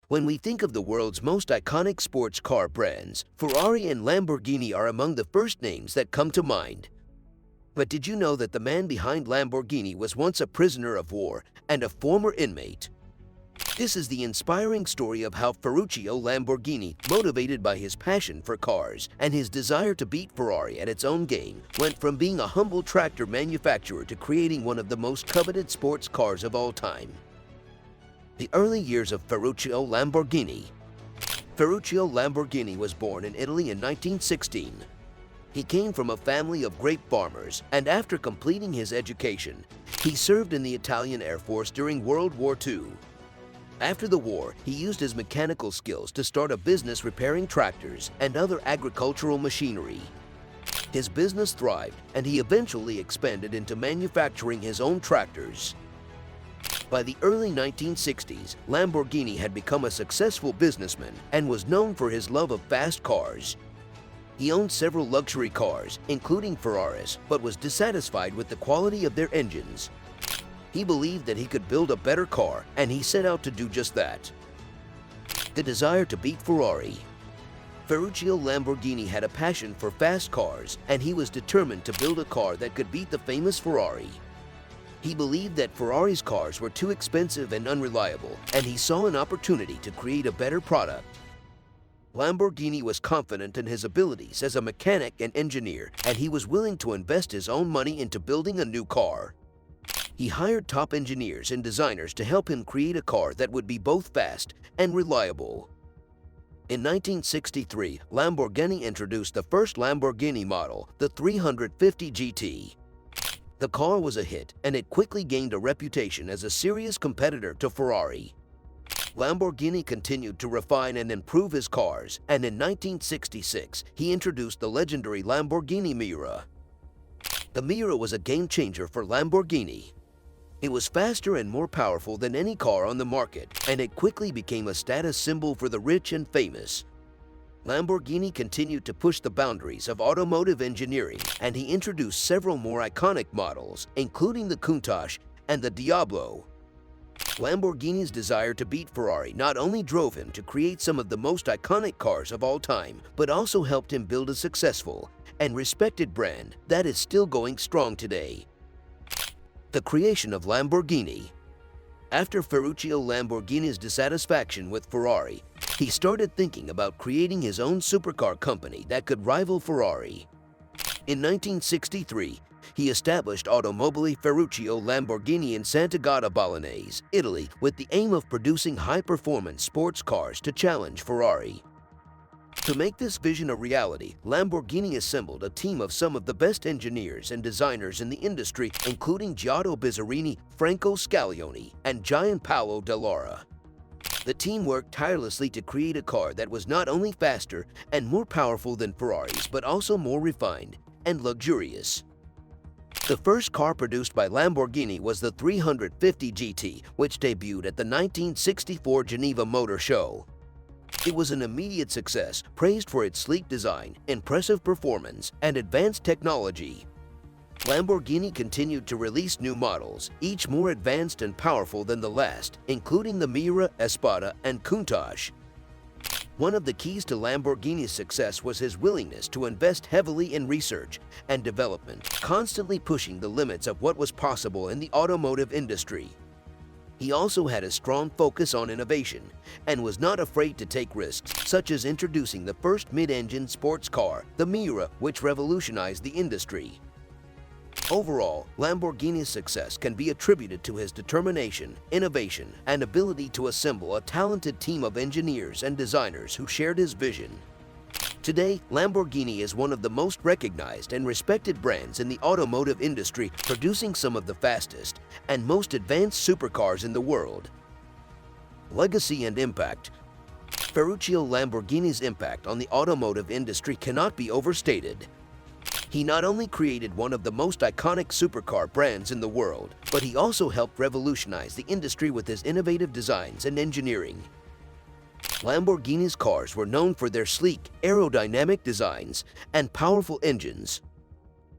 When we think of the world's most iconic sports car brands, Ferrari and Lamborghini are among the first names that come to mind. But did you know that the man behind Lamborghini was once a prisoner of war and a former inmate? This is the inspiring story of how Ferruccio Lamborghini, motivated by his passion for cars and his desire to beat Ferrari at its own game, went from being a humble tractor manufacturer to creating one of the most coveted sports cars of all time. The early years of Ferruccio Lamborghini. Ferruccio Lamborghini was born in Italy in 1916. He came from a family of grape farmers, and after completing his education, he served in the Italian Air Force during World War II. After the war, he used his mechanical skills to start a business repairing tractors and other agricultural machinery. His business thrived, and he eventually expanded into manufacturing his own tractors. By the early 1960s, Lamborghini had become a successful businessman and was known for his love of fast cars. He owned several luxury cars, including Ferraris, but was dissatisfied with the quality of their engines. He believed that he could build a better car, and he set out to do just that. The desire to beat Ferrari. Ferruccio Lamborghini had a passion for fast cars, and he was determined to build a car that could beat the famous Ferrari. He believed that Ferrari's cars were too expensive and unreliable, and he saw an opportunity to create a better product. Lamborghini was confident in his abilities as a mechanic and engineer, and he was willing to invest his own money into building a new car. He hired top engineers and designers to help him create a car that would be both fast and reliable. In 1963, Lamborghini introduced the first Lamborghini model, the 350 GT. The car was a hit, and it quickly gained a reputation as a serious competitor to Ferrari. Lamborghini continued to refine and improve his cars, and in 1966, he introduced the legendary Lamborghini Miura. The Miura was a game-changer for Lamborghini. It was faster and more powerful than any car on the market, and it quickly became a status symbol for the rich and famous. Lamborghini continued to push the boundaries of automotive engineering, and he introduced several more iconic models, including the Countach and the Diablo. Lamborghini's desire to beat Ferrari not only drove him to create some of the most iconic cars of all time, but also helped him build a successful and respected brand that is still going strong today. The creation of Lamborghini. After Ferruccio Lamborghini's dissatisfaction with Ferrari, he started thinking about creating his own supercar company that could rival Ferrari. In 1963, he established Automobili Ferruccio Lamborghini in Sant'Agata Bolognese, Italy, with the aim of producing high-performance sports cars to challenge Ferrari. To make this vision a reality, Lamborghini assembled a team of some of the best engineers and designers in the industry, including Giotto Bizzarini, Franco Scaglione, and Gianpaolo Dallara. The team worked tirelessly to create a car that was not only faster and more powerful than Ferrari's, but also more refined and luxurious. The first car produced by Lamborghini was the 350 GT, which debuted at the 1964 Geneva Motor Show. It was an immediate success, praised for its sleek design, impressive performance, and advanced technology. Lamborghini continued to release new models, each more advanced and powerful than the last, including the Miura, Espada, and Countach. One of the keys to Lamborghini's success was his willingness to invest heavily in research and development, constantly pushing the limits of what was possible in the automotive industry. He also had a strong focus on innovation and was not afraid to take risks, such as introducing the first mid-engine sports car, the Miura, which revolutionized the industry. Overall, Lamborghini's success can be attributed to his determination, innovation, and ability to assemble a talented team of engineers and designers who shared his vision. Today, Lamborghini is one of the most recognized and respected brands in the automotive industry, producing some of the fastest and most advanced supercars in the world. Legacy and impact. Ferruccio Lamborghini's impact on the automotive industry cannot be overstated. He not only created one of the most iconic supercar brands in the world, but he also helped revolutionize the industry with his innovative designs and engineering. Lamborghini's cars were known for their sleek, aerodynamic designs and powerful engines.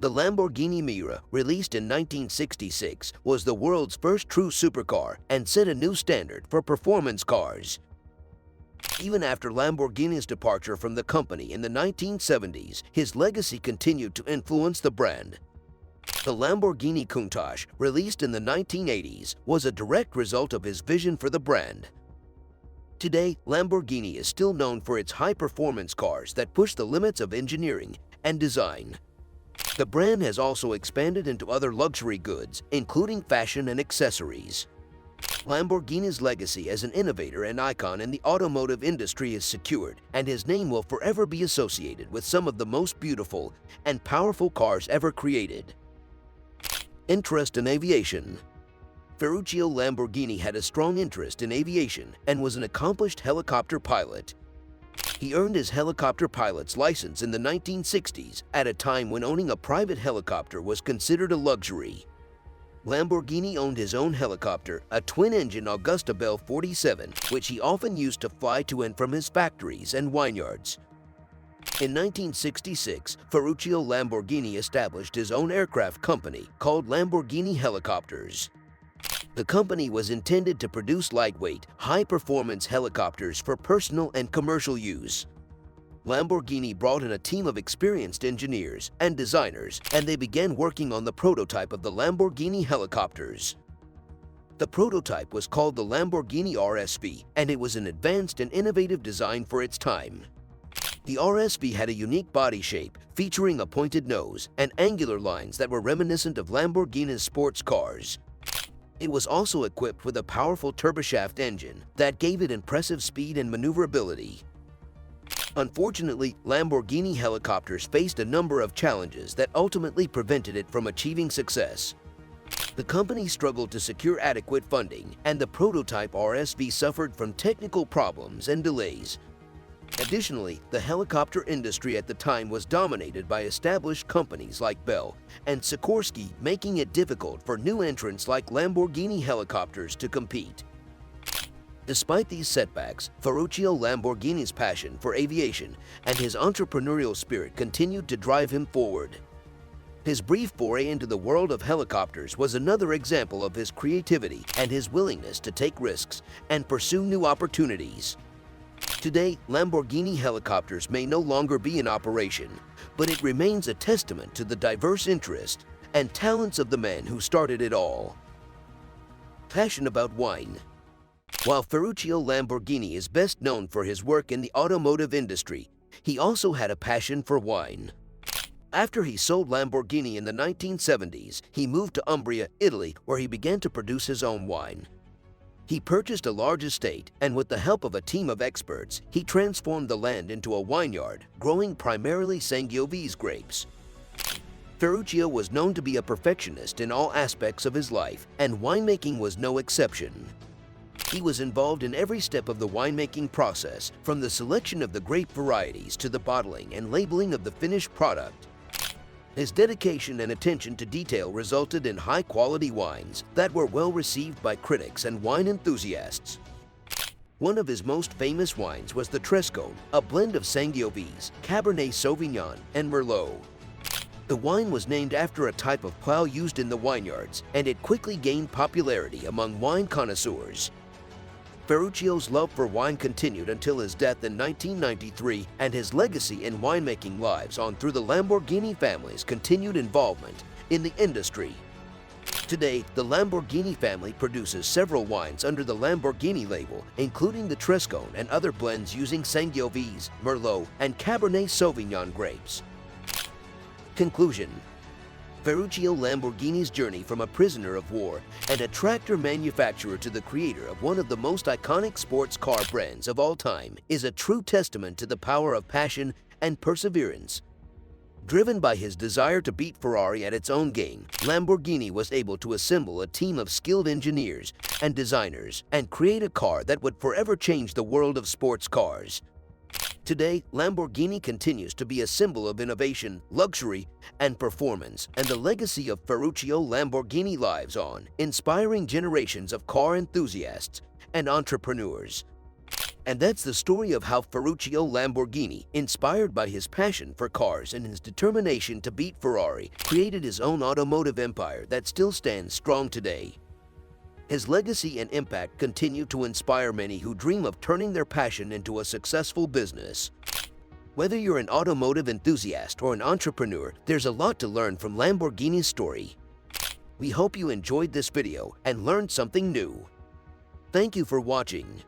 The Lamborghini Miura, released in 1966, was the world's first true supercar and set a new standard for performance cars. Even after Lamborghini's departure from the company in the 1970s, his legacy continued to influence the brand. The Lamborghini Countach, released in the 1980s, was a direct result of his vision for the brand. Today, Lamborghini is still known for its high-performance cars that push the limits of engineering and design. The brand has also expanded into other luxury goods, including fashion and accessories. Lamborghini's legacy as an innovator and icon in the automotive industry is secured, and his name will forever be associated with some of the most beautiful and powerful cars ever created. Interest in aviation. Ferruccio Lamborghini had a strong interest in aviation and was an accomplished helicopter pilot. He earned his helicopter pilot's license in the 1960s at a time when owning a private helicopter was considered a luxury. Lamborghini owned his own helicopter, a twin-engine Augusta Bell 47, which he often used to fly to and from his factories and vineyards. In 1966, Ferruccio Lamborghini established his own aircraft company called Lamborghini Helicopters. The company was intended to produce lightweight, high-performance helicopters for personal and commercial use. Lamborghini brought in a team of experienced engineers and designers, and they began working on the prototype of the Lamborghini helicopters. The prototype was called the Lamborghini RSV, and it was an advanced and innovative design for its time. The RSV had a unique body shape, featuring a pointed nose and angular lines that were reminiscent of Lamborghini's sports cars. It was also equipped with a powerful turboshaft engine that gave it impressive speed and maneuverability. Unfortunately, Lamborghini helicopters faced a number of challenges that ultimately prevented it from achieving success. The company struggled to secure adequate funding, and the prototype RSV suffered from technical problems and delays. Additionally, the helicopter industry at the time was dominated by established companies like Bell and Sikorsky, making it difficult for new entrants like Lamborghini helicopters to compete. Despite these setbacks, Ferruccio Lamborghini's passion for aviation and his entrepreneurial spirit continued to drive him forward. His brief foray into the world of helicopters was another example of his creativity and his willingness to take risks and pursue new opportunities. Today, Lamborghini helicopters may no longer be in operation, but it remains a testament to the diverse interest and talents of the man who started it all. Passion about wine. While Ferruccio Lamborghini is best known for his work in the automotive industry, he also had a passion for wine. After he sold Lamborghini in the 1970s, he moved to Umbria, Italy, where he began to produce his own wine. He purchased a large estate, and with the help of a team of experts, he transformed the land into a vineyard, growing primarily Sangiovese grapes. Ferruccio was known to be a perfectionist in all aspects of his life, and winemaking was no exception. He was involved in every step of the winemaking process, from the selection of the grape varieties to the bottling and labeling of the finished product. His dedication and attention to detail resulted in high-quality wines that were well received by critics and wine enthusiasts. One of his most famous wines was the Trescone, a blend of Sangiovese, Cabernet Sauvignon, and Merlot. The wine was named after a type of plow used in the vineyards, and it quickly gained popularity among wine connoisseurs. Ferruccio's love for wine continued until his death in 1993, and his legacy in winemaking lives on through the Lamborghini family's continued involvement in the industry. Today, the Lamborghini family produces several wines under the Lamborghini label, including the Trescone and other blends using Sangiovese, Merlot, and Cabernet Sauvignon grapes. Conclusion. Ferruccio Lamborghini's journey from a prisoner of war and a tractor manufacturer to the creator of one of the most iconic sports car brands of all time is a true testament to the power of passion and perseverance. Driven by his desire to beat Ferrari at its own game, Lamborghini was able to assemble a team of skilled engineers and designers and create a car that would forever change the world of sports cars. Today, Lamborghini continues to be a symbol of innovation, luxury, and performance, and the legacy of Ferruccio Lamborghini lives on, inspiring generations of car enthusiasts and entrepreneurs. And that's the story of how Ferruccio Lamborghini, inspired by his passion for cars and his determination to beat Ferrari, created his own automotive empire that still stands strong today. His legacy and impact continue to inspire many who dream of turning their passion into a successful business. Whether you're an automotive enthusiast or an entrepreneur, there's a lot to learn from Lamborghini's story. We hope you enjoyed this video and learned something new. Thank you for watching.